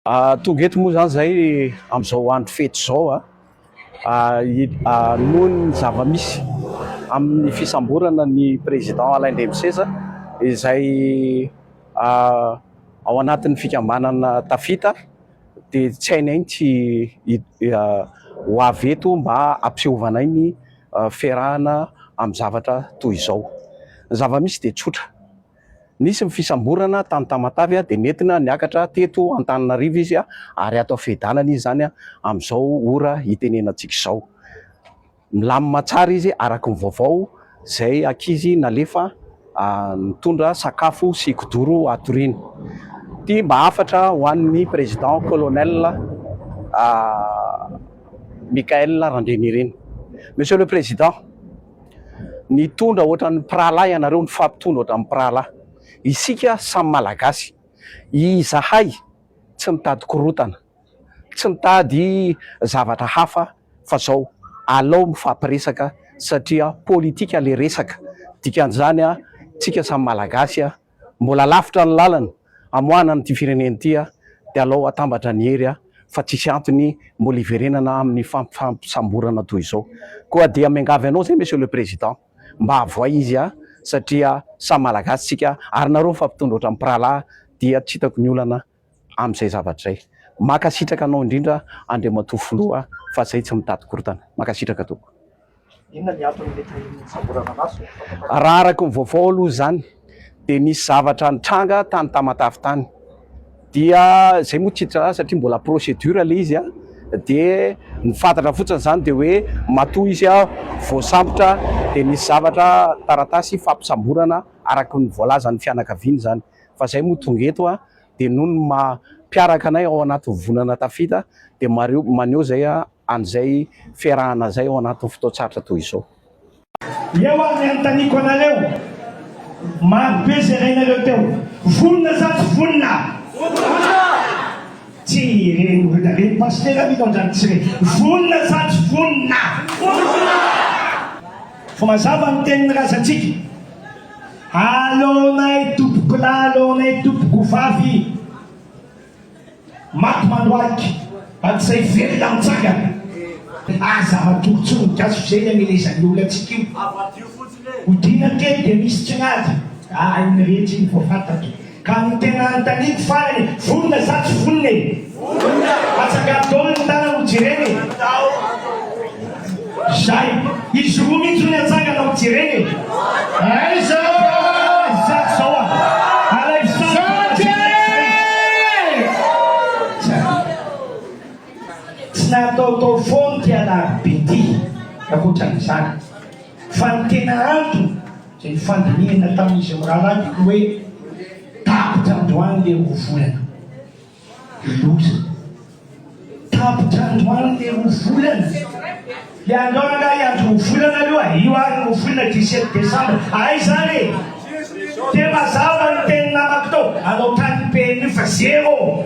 Tonga eto moa zany zay am'izao andro fety zao noho ny zava-misy amin'ny fisamborana ny président ALAIN RANDRIAMISEZA izay ao anatin'ny fikambanana tafita dia tsy hainay tsy ho avy eto mba ampisehovanay ny fiarahana amin'ny zavatra toy izao. Ny zava-misy dia tsotra. Nisy ny fisamborana tany Tamatavy dia nentina niakatra teto Antananarivo izy ary ato Fedanana izy zany amin'izao ora hitenenantsika izao. Milamina tsara izy araka ny vaovao izay ankizy nalefa nitondra sakafo sy kodoro atoriana. Ty mba hafatra ho an'ny président colonel Michael Randrianireny. Monsieur le Président, nitondra ohatran'ny pralahy ianareo, nifampitondra ohatran'ny pralahy. Isika samy Malagasy, izahay tsy mitady korotana, tsy mitady zavatra hafa fa zao alao mifampiresaka satria politika le resaka. Dikan'izany tsika samy Malagasy mbola lavitra ny lalana hamoahana n'ity firenena ity dia alao atambatra ny hery fa tsisy antony mbola hiverenana amin'ny fampisamborana toy izao. Koa dia miangavy anao zay Monsieur le Président mba avoay izy satria samy Malagasy tsika ary nareo fampitondra ohatran'ny pralahy dia tsy hitako ny olana amin'izay zavatra zay. Makasitraka anao indrindra Andriamatoa filoha fa zay tsy mitady korotana. Makasitraka toko. Inona ny antony mety mitsamborana anazy? Raha araka ny vaovao aloha zany dia nisy zavatra nitranga tany Tamatavy tany dia zay moa tsitra satria mbola procédure le izy dia nifantatra fotsiny zany dia hoe matoa izy voasambotra dia nisy zavatra taratasy fampisamborana araka ny voalazan'ny fianakaviany zany. Fa zay moa tonga eto dia noho ny mampiaraka anay ao anatin'ny vonana tafita dia maneho zay an'izay fiarahana zay ao anatin'ny fotoan-tsarotra toy izao. Eo ny antaniko anareo, maro be zay rainareo teo, vonona zany vonona. Tsy reny olona reny pasitera mitondra tsy reny. Vonona zany vonona. Fa mazava ny tenin'ny razantsika. Alonay tompoko lahy, alonay tompoko vavy. Maty mandoaky, antsay velona mitsangana. Aza matorotsony gasy zay amelezan'ny olona antsika io. Hodina kely dia misy tsy gnady. Iny rehetra iny vao fantatro. Ka ny tena antaniko farany, vonona zatsy vonona. Atsaka taolony ny tana ho jireny. Zay, izy roa mihitsy ny atsangana ho jireny. Aiza! Zatsy zao alay tsy nataotao foana ty alarbedy akoatran'izany. Fa ny tena antony zay fandinihana tamin'izy miraharaha hoe tapitra androany le rovolana. Loza. Tapitra androany le rovolana. Le andro angahy andro rovolana aloha, io ary rovolana 17 décembre. Aizany dia mazava ny teny namako tao, anao tany peniny fa zéro.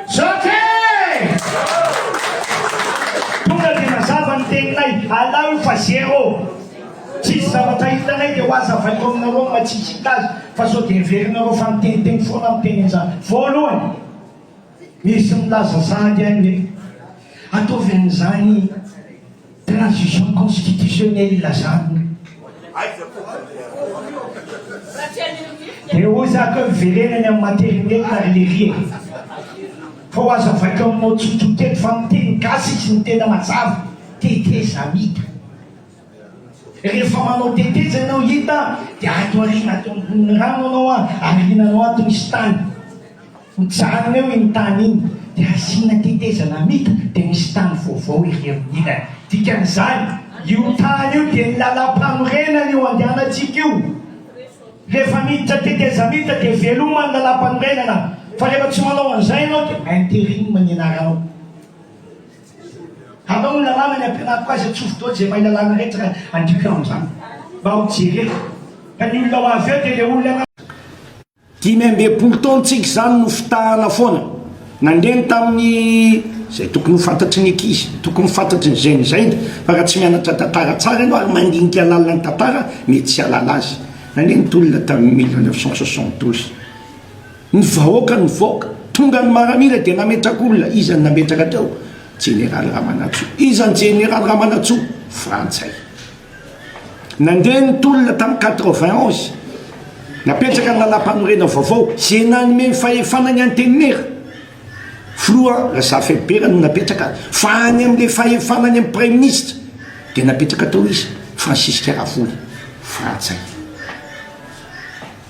Soke! Tonga dia mazava ny teninay, alao fa zéro. Tsisy zavatra hitanay dia ho aza valiko aminareo matsitsika azy fa sao dia heverinareo fa miteniteny foana miteny an'izany. Voalohany, misy milaza sady any hoe ataovy an'izany transition constitutionnelle zany. Dia hoy za koa miverenany amin'ny materinely na lerie. Fa ho aza vaiko aminao tsotroteny fa miteny gasy izy ny tena mazava. Teteza mita. Rehefa manao teteza ianao hita dia ato arina ato amboniny rano anao arinanao ato misy tany. Mijanona eo iny tany iny dia asina tetezana mita dia misy tany vaovao ery amin'iny. Dikan'izany io tany io dia ny lalam-panorenana io andehanantsika io. Rehefa miditra teteza mita dia veloma ny lalam-panorenana. Fa rehefa tsy manao an'izay ianao dia intérim ny anaranao. Anao ny lalàna ny ampianariko azy atsofotoa zay mahay lalàna rehetra andrika amin'izany. Mba ho jereko. Ka ny olona ho avy eo dia le olona 5 taona tsika zany no fitahana foana. Nandreny tamin'ny zay tokony ho fantatry ny ankizy, tokony ho fantatry ny zay zay. Fa raha tsy mianatra tantara tsara ianao ary mandinika lalana ny tantara, mety tsy halala azy. Nandreny tolona tamin'ny 1972. Ny vahoaka ny voaka tonga ny maramila dia nametraka olona izany nametraka teo général Ramanatsoa izany général Ramanatsoa frantsay nandeha ny tolona tamin'ny 91 napetraka ny lalam-panorena vaovao zay nanome fahefanany antenimera filoha Razafebera no napetraka fa any amin'le fahefanany amin'ny premier ministre dia napetraka tao izy Francisque Ravoly frantsay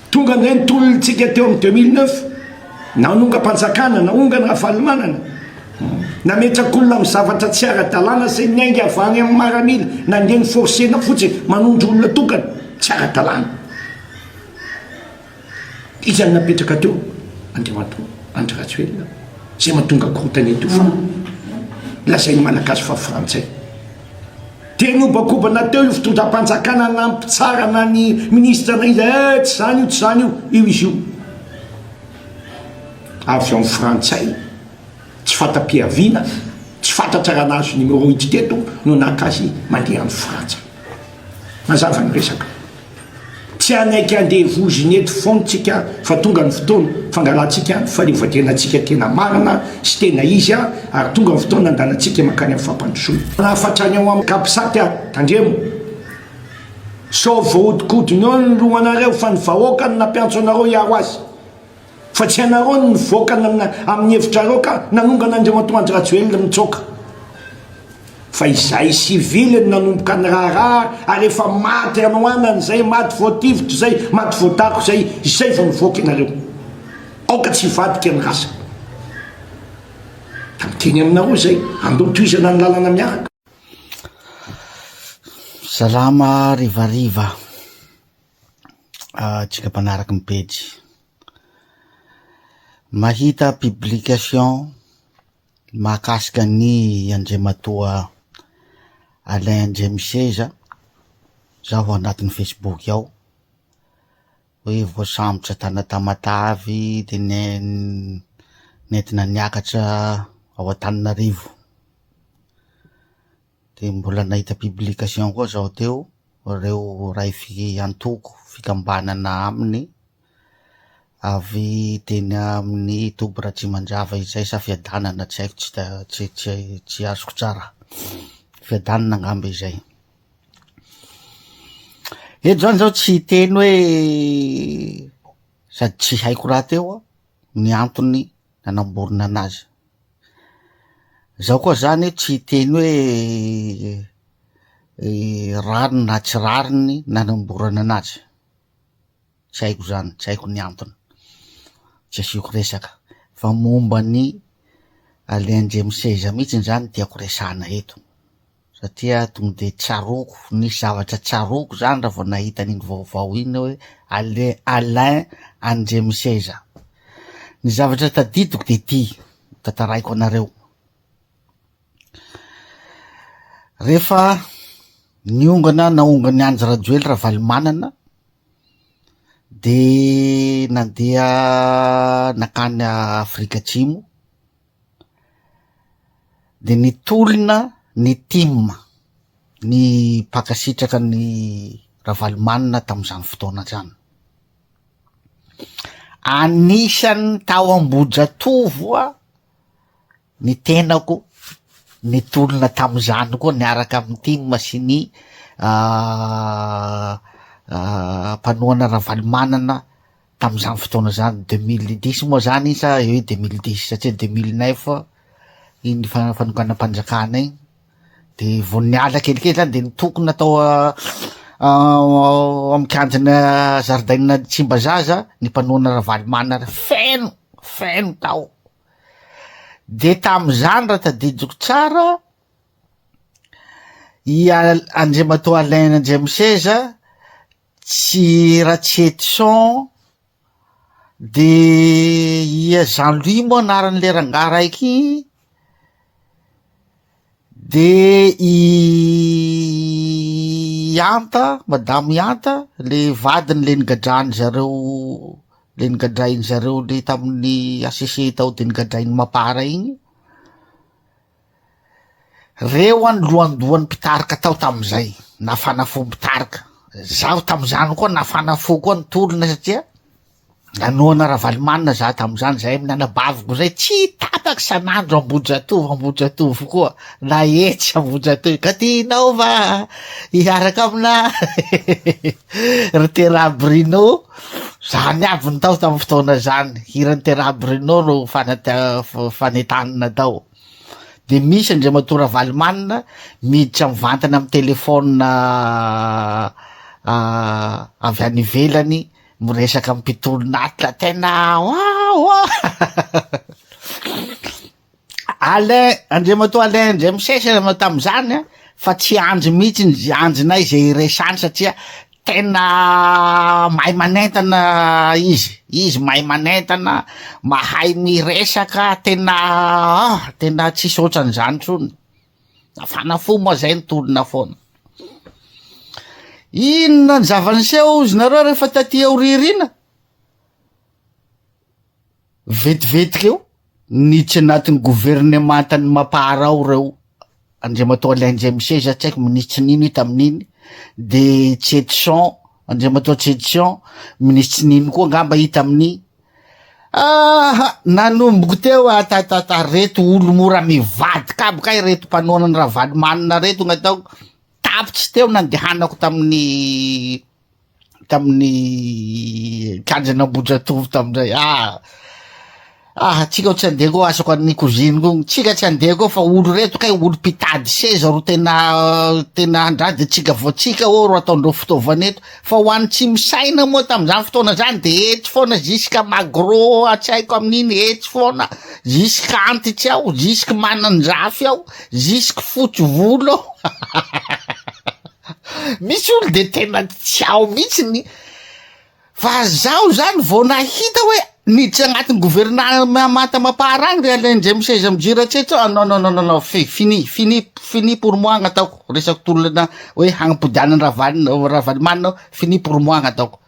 tonga ndray ny tolontsika teo amin'ny 2009 nanonga mpanjakana naonga ny Ravalomanana nametraka olona amin'ny zavatra tsy ara-dalàna say niainga avany amin'ny maramila nandeha ny forcena fotsiny manondro olona tokana tsy ara-dalàna izany napetraka teo Andriamatoa Andry Rajoelina zay mahatonga korotany eto fa lazainy malagasy fa frantsay dia nobakobana teo io fitondram-panjakana nampitsara na ny ministre na izy tsy zany io izy io avy amin'ny frantsay tsy fata-piaviana tsy fantatra raha nazo numéro hity teto no nakazy mandeha amin'ny frantsa mazava ny resaka tsy anaiky andeha voziny eto fontsika fa tonga ny fotoana fangalantsika falevoatenantsika tena marina sy tena izy ary tonga ny fotoana andanatsika makany amin'ny fampandrosoana nahafatrany ao amin'ny kapisate tandremo so voahodikodiny eo ny lohanareo fa ny vahoaka ny nampiantso anareo hiaro azy fa tsy anareo ny voaka amin'ny hevitrareo ka nanonga n'Andriamatoa Andry Rajoelina mitsoka fa izay civile ny nanomboka ny raharaha ary efa maty anao anany zay maty voativitro zay maty voatako zay vao nivoaka ianareo aoka tsy vadika ny rasa tamiteny aminareo zay andao toizana ny lalana miaraka salama rivariva tsika mpanaraky ny page mahita publication mahakasika ny Andriamatoa ALAIN RANDRIAMISEZA zaho anatin'ny Facebook ao hoe voasambotra tana Tamatavy de nentina niakatra ao Antananarivo de mbola nahita publication koa zaho teo reo ray antoko fikambanana aminy avy teny amin'ny toby Ratsimandrava izay sa fiadanana tsy haiko tsy azoko tsara fiadanana angamba izay eto zany zao tsy teny hoe sady tsy haiko raha teo ny antony nanamborona anazy zaho koa zany tsy teny hoe rariny na tsy rariny nanamborana anazy tsy haiko zany tsy haiko ny antony tsy asiako resaka fa momba ny ALAIN RANDRIAMISEZA mihitsy zany tiako resana eto satria tonga de tsaroko nisy zavatra tsaroko zany raha vao nahita an'iny vaovao iny hoe ALAIN RANDRIAMISEZA ny zavatra tadidiko de ty tataraiko anareo rehefa naongany Andry Rajoelina Ravalomanana de nandeha nakany Afrika Atsimo de nitolona ny team ny mpakasitraka ny Ravalomanana tamin'izany fotoana zany anisany tao Ambohijatovo ny tenako nitolona tamin'izany koa niaraka amin'ny team sy ny mpanohana Ravalomanana tamin'izany fotoana zany 2010 moa zany isa eo 2010 satria 2009 iny fanokana-panjakana iny de vo niala kelikely zany de nitokona tao amin'ny kanjana zaridaina Tsimbazaza ny mpanohana Ravalomanana feno tao de tamin'izany raha tadidiko tsara i Andriamatoa ALAIN RANDRIAMISEZA tsy Ratsetson de ia Jean-Louis moa anaran'le rangahy raiky de i Anta madame Anta le vadiny le nigadrany zareo le nigadrainy zareo le tamin'ny ACC tao de nigadrainy Mapara igny reo any lohandohan'ny mpitarika tao tamin'izay nafanafo mpitarika zaho tamin'izany koa nafanafo koa ny tolona satria nanoana Ravalomanana za tam'izany zay minanabaviko zay tsy tapaky sanandro Ambohijatovo koa na etsy Ambohijatovo ka tianao va hiaraka amina ry Tera Bruno zany aby ny tao tamin'ny fotoana zany hiran'ny Tera Bruno no fanetanana tao. De misy andriamatoa Ravalomanana miditra mivantana amin'ny telefôna avy any ivelany miresaka amin'ny mpitolo naty la tena Alain andriamatoa Alain Ndriamisesa tam'izany fa tsy andry mihitsy andrinay zay resany satria tena mahay manentana izy mahay manentana mahay miresaka tena tsisy ohatran'izany tsony nafana fo moa zay nitolona foana. Inona ny zavaniseho izy nareo rehefa taty aoririna vetivetiky eo niditra anatin'ny gouvernementany maparao reo andriamatoa Alain Ndriamisesa tsy haiko ministre nino hita amin'iny de Tchetson andriamatoa Tchetson ministre nino koa ngamba hita amin'ny nanomboko teo atatata reto olo mora mivadika aby kay reto mpanoana ny Ravalomanana reto gn'atao tapitsy teo nandehanako tamin'ny kanjana Ambohijatovo tam'izay tsika tsy andeha koa asako any koziny ko tsika tsy andeha koa fa olo reto kay olo mpitady seza ro tena andrady tsika vo tsika ro ataondreo fitaovana eto fa ho any tsy misaina moa tam'izany fotoana zany de etsy foana jusque magro tsy haiko amin'iny etsy foana jusque antitsy aho jusque manandrafy aho jusque fotsy volo misy olo de tena tsy ao mihitsy fa zaho zany vo nahita hoe niditra agnatin'ny gouvernement maparagny re Alain Ndriamisesa mijiratsetra non fini pour moi gn'ataoko resaky tolona hoe hagnapodianany Ravalomanana fini pour moi gn'ataoko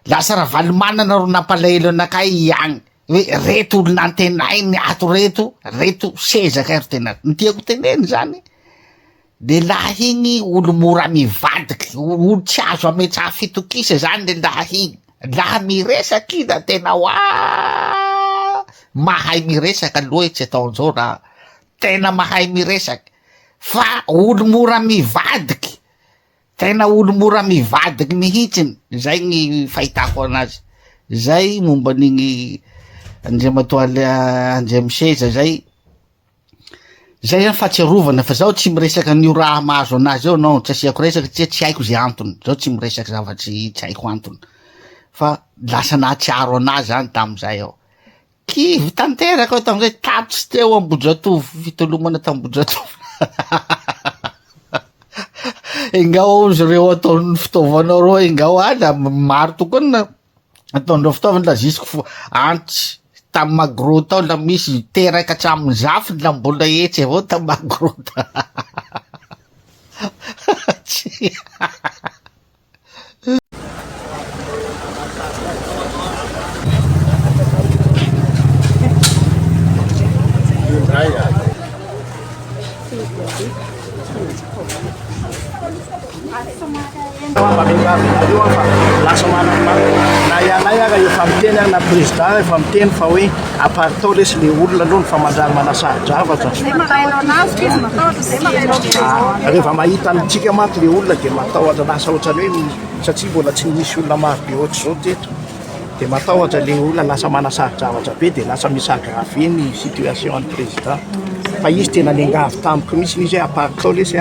lasa Ravalomanana ro nampalahelo anakay agny hoe reto olo nantenay ny ato reto seza kay ro tena nitiako teneny zany de laha igny olo mora mivadiky olo tsy azo ametraha fitokisa zany de laha igny laha miresaky da tena mahay miresaka aloha tsy ataon'izao raha tena mahay miresaky fa olo mora mivadiky tena olo mora mivadiky mihitsiny zay gny fahitako anazy zay momba an'igny andriamatoa Ndriamisesa zay zany fahatsiarovana fa zaho tsy miresaka an'io raha mahazo anazy eo non tsy asiako resaka tsy haiko zay antony zaho tsy miresaka zavatry tsy haiko antony fa lasa nahatsiaro anazy zany tam'izay aho kivy tanteraka ao tam'izay tapitsy teo Ambohijatovo fitolomana tam'Ambohijatovo ingao ozy reo ataon'ny fitaovanao reo ingao da maro tokoa ataondreo fitaovana la jusque antitsy tamy magro tao la misy teraka hatramin'ny zafiny la mbola etsy avao tamy magro lasa manana na ianay aga efa miteny agny na président efa miteny fa hoe apartao lesy le olona aloha ny famandrany manasarojavatra rehefa mahita antsika maty le olona de matahotra lasa ohatrany hoe satria mbola tsy misy olona maro be ohatry zao teto de matahotra le olona lasa manasarojavatra be de lasa misagrave ny situation an'ny président fa izy tena niangavy tamiko mihitsy izy hoe apartao lesy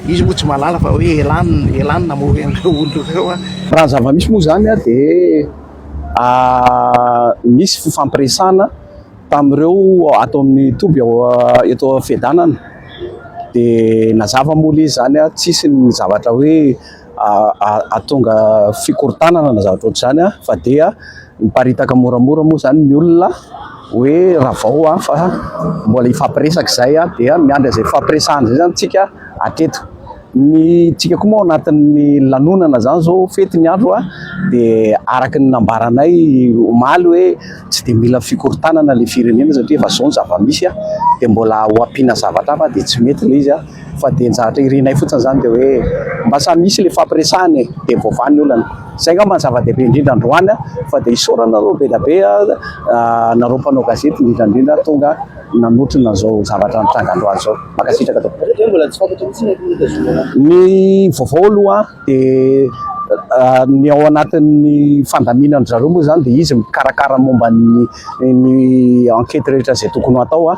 izy moa tsy malala fa hoe elany namory an'ireo olo reo raha zava-misy moa zany de misy fifampiresana tamin'ireo ato amin'ny toby eto fedanana de nazava moa le zany tsisy ny zavatra hoe atonga fikortanana na zavatra ohatr'izany fa dia miparitaka moramora moa zany ny olona hoe Vaovao fa mbola ifampiresaka zay dia miandry zay fampiresahana zay zany tsika atreto ny tsika koa moa anatin'ny lanonana zany zao fety ny andro de araky ny nambaranay omaly hoe tsy de mila fikortanana le firenena satria efa zao ny zava-misy dia mbola ho ampiana zavatra hafa dia tsy mety ilay izy fa dia nizahatra irinay fotsiny zany dia hoe mba samy misy ilay fampiresahany dia voavany olana zay ngamba ny zava-dehibe indrindra androany fa dia isaorana nareo be da be nareo mpanao gazety indrindra tonga nanotrina zao zavatra mitranga androany zao makasitraka to ny vaovao aloha dia ny ao anatin'ny fandaminana zareo moa zany dia izy mikarakara momba ny enquête rehetra zay tokony atao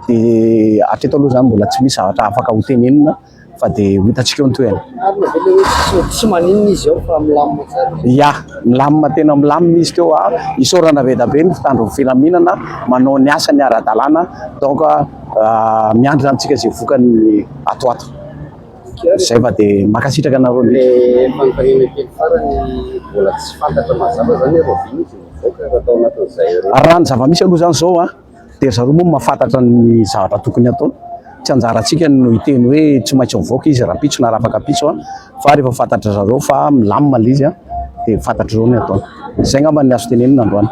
dia hatreto aloha zany mbola tsy misy zavatra afaka ho tenenina fa dia hitantsika eo ny toerana. Tsy maninona izy ao fa milamina tsara. Ya, milamina tena milamina izy teo isaorana be da be ny fitandro filaminana manao ny asa ny ara-dalàna donc miandry amintsika zay vokany atoato. Zay fa dia makasitraka nareo le fanontaniana kely farany mbola tsy fantatra mazava zany hoe roviny voka atao anatin'izay raha ny zava-misy aloha zany zao dia zareo moa mahafantatra ny zavatra tokony atao tsy anjarantsika no hiteny hoe tsy maintsy mivoaka izy raha pitso na raha afaka pitso fa rehefa fantatra zareo fa milamina ilay izy dia fantatra zao ny atao. Zay ngamba ny azo tenenina androany.